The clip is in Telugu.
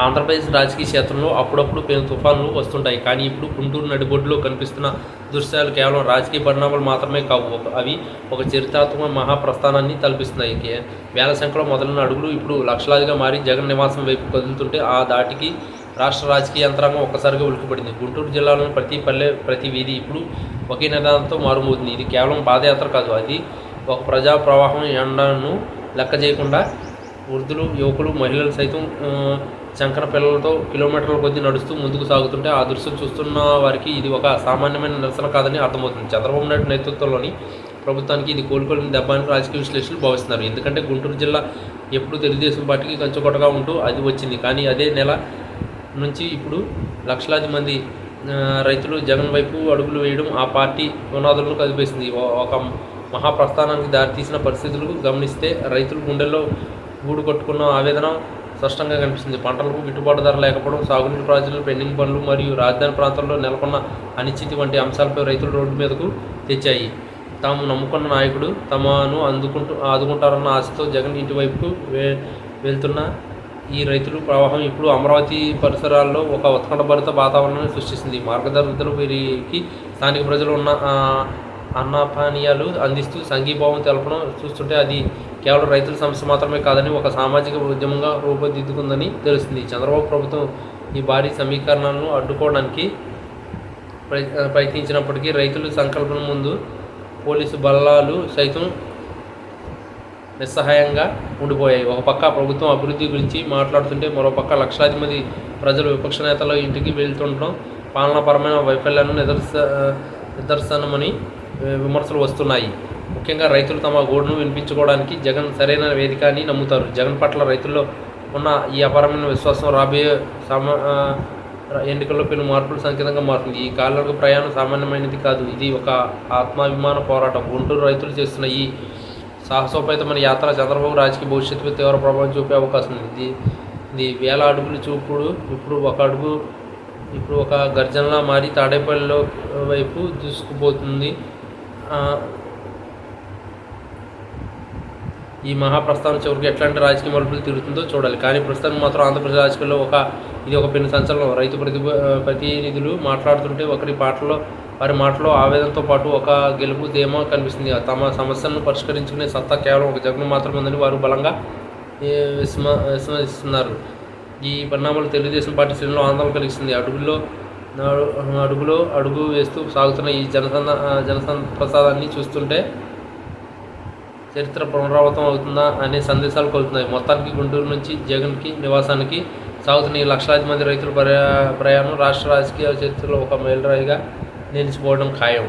ఆంధ్రప్రదేశ్ రాజకీయ క్షేత్రంలో అప్పుడప్పుడు పెను తుఫాన్లు వస్తుంటాయి. కానీ ఇప్పుడు గుంటూరు నడిబొడ్డులో కనిపిస్తున్న దృశ్యాలు కేవలం రాజకీయ పరిణామాలు మాత్రమే కావు. అవి ఒక చరిత్రాత్మక మహాప్రస్థానాన్ని తలపిస్తున్నాయి. వేల సంఖ్యలో మొదలైన అడుగులు ఇప్పుడు లక్షలాదిగా మారి జగన్ నివాసం వైపు కదులుతుంటే ఆ దాటికి రాష్ట్ర రాజకీయ యంత్రాంగం ఒక్కసారిగా ఉలిక్కిపడింది. గుంటూరు జిల్లాలోని ప్రతి పల్లె, ప్రతి వీధి ఇప్పుడు ఒకే నినాదంతో మారుమోతుంది. ఇది కేవలం పాదయాత్ర కాదు, అది ఒక ప్రజా ప్రవాహం. ఎండను లెక్క చేయకుండా వృద్ధులు, యువకులు, మహిళలు సైతం చంకన పిల్లలతో కిలోమీటర్ల కొద్దీ నడుస్తూ ముందుకు సాగుతుంటే ఆ దృశ్యం చూస్తున్న వారికి ఇది ఒక సామాన్యమైన నిరసన కాదని అర్థమవుతుంది. చంద్రబాబు నాయుడు నేతృత్వంలోని ప్రభుత్వానికి ఇది కోలుకోలేని దెబ్బ అని రాజకీయ విశ్లేషకులు భావిస్తున్నారు. ఎందుకంటే గుంటూరు జిల్లా ఎప్పుడు తెలుగుదేశం పార్టీకి కంచుకొట్టగా ఉంటూ అది వచ్చింది. కానీ అదే నెల నుంచి ఇప్పుడు లక్షలాది మంది రైతులు జగన్ వైపు అడుగులు వేయడం ఆ పార్టీ పునాదులను కదిపేసింది. ఒక మహాప్రస్థానానికి దారితీసిన పరిస్థితులు గమనిస్తే రైతుల గుండెల్లో గూడు కట్టుకున్న ఆవేదన స్పష్టంగా కనిపిస్తుంది. పంటలకు గిట్టుబాటు ధర లేకపోవడం, సాగునీటి ప్రాజెక్టులు, పెండింగ్ పనులు మరియు రాజధాని ప్రాంతాల్లో నెలకొన్న అనిశ్చితి వంటి అంశాలపై రైతులు రోడ్డు మీదకు తెచ్చాయి. తాము నమ్ముకున్న నాయకుడు తమను ఆదుకుంటారన్న ఆశతో జగన్ ఇంటి వైపుకు వెళ్తున్న ఈ రైతులు ప్రవాహం ఇప్పుడు అమరావతి పరిసరాల్లో ఒక ఉత్కంఠభరిత వాతావరణాన్ని సృష్టిస్తుంది. మార్గదర్శకులు వీరికి స్థానిక ప్రజలు ఉన్న అన్నపానీయాలు అందిస్తూ సంఘీభావం తెలపడం చూస్తుంటే అది కేవలం రైతుల సమస్య మాత్రమే కాదని ఒక సామాజిక ఉద్యమంగా రూపుదిద్దుకుందని తెలుస్తుంది. చంద్రబాబు ప్రభుత్వం ఈ భారీ సమీకరణలను అడ్డుకోవడానికి ప్రయత్నించినప్పటికీ రైతుల సంకల్పం ముందు పోలీసు బలాలు సైతం నిస్సహాయంగా ఉండిపోయాయి. ఒక పక్క ప్రభుత్వం అభివృద్ధి గురించి మాట్లాడుతుంటే మరోపక్క లక్షలాది మంది ప్రజలు విపక్ష నేతల ఇంటికి వెళ్తుండడం పాలనాపరమైన వైఫల్యాన్ని నిదర్శనమని విమర్శలు వస్తున్నాయి. ముఖ్యంగా రైతులు తమ గోడును వినిపించుకోవడానికి జగన్ సరైన వేదిక అని నమ్ముతారు. జగన్ పట్ల రైతుల్లో ఉన్న ఈ అపారమైన విశ్వాసం రాబోయే ఎన్నికల్లో పెను మార్పులు సంకేతంగా మారుతుంది. ఈ కాలినడక ప్రయాణం సామాన్యమైనది కాదు, ఇది ఒక ఆత్మాభిమాన పోరాటం. గుంటూరు రైతులు చేస్తున్న ఈ సాహసోపేతమైన యాత్ర చంద్రబాబు రాజకీయ భవిష్యత్తుపై తీవ్ర ప్రభావం చూపే అవకాశం ఉంది. ఇది వేల అడుగులు చూపుడు ఇప్పుడు ఒక గర్జనలా మారి తాడేపల్లిలో వైపు దూసుకుపోతుంది. ఈ మహాప్రస్థానం చివరికి ఎట్లాంటి రాజకీయ మలుపులు తిరుగుతుందో చూడాలి. కానీ ప్రస్తుతం మాత్రం ఆంధ్రప్రదేశ్ రాజకీయాల్లో ఇది ఒక పెను సంచలనం. రైతు ప్రతినిధులు మాట్లాడుతుంటే వారి మాటలో ఆవేదనతో పాటు ఒక గెలుపు ధీమా కనిపిస్తుంది. తమ సమస్యలను పరిష్కరించుకునే సత్తా కేవలం ఒక జగన్ మాత్రమే ఉందని వారు బలంగా విశ్వసిస్తున్నారు. ఈ పరిణామాలు తెలుగుదేశం పార్టీ శ్రేణుల్లో ఆందోళన కలిగిస్తుంది. అడుగు వేస్తూ సాగుతున్న ఈ ప్రసాదాన్ని చూస్తుంటే చరిత్ర పునరావృతం అవుతుందా అనే సందేశాలు కలుగుతున్నాయి. మొత్తానికి గుంటూరు నుంచి జగన్కి నివాసానికి సాగుతున్న ఈ లక్షలాది మంది రైతుల ప్రయాణం రాష్ట్ర రాజకీయ చరిత్రలో ఒక మైలురాయిగా నిలిచిపోవడం ఖాయం.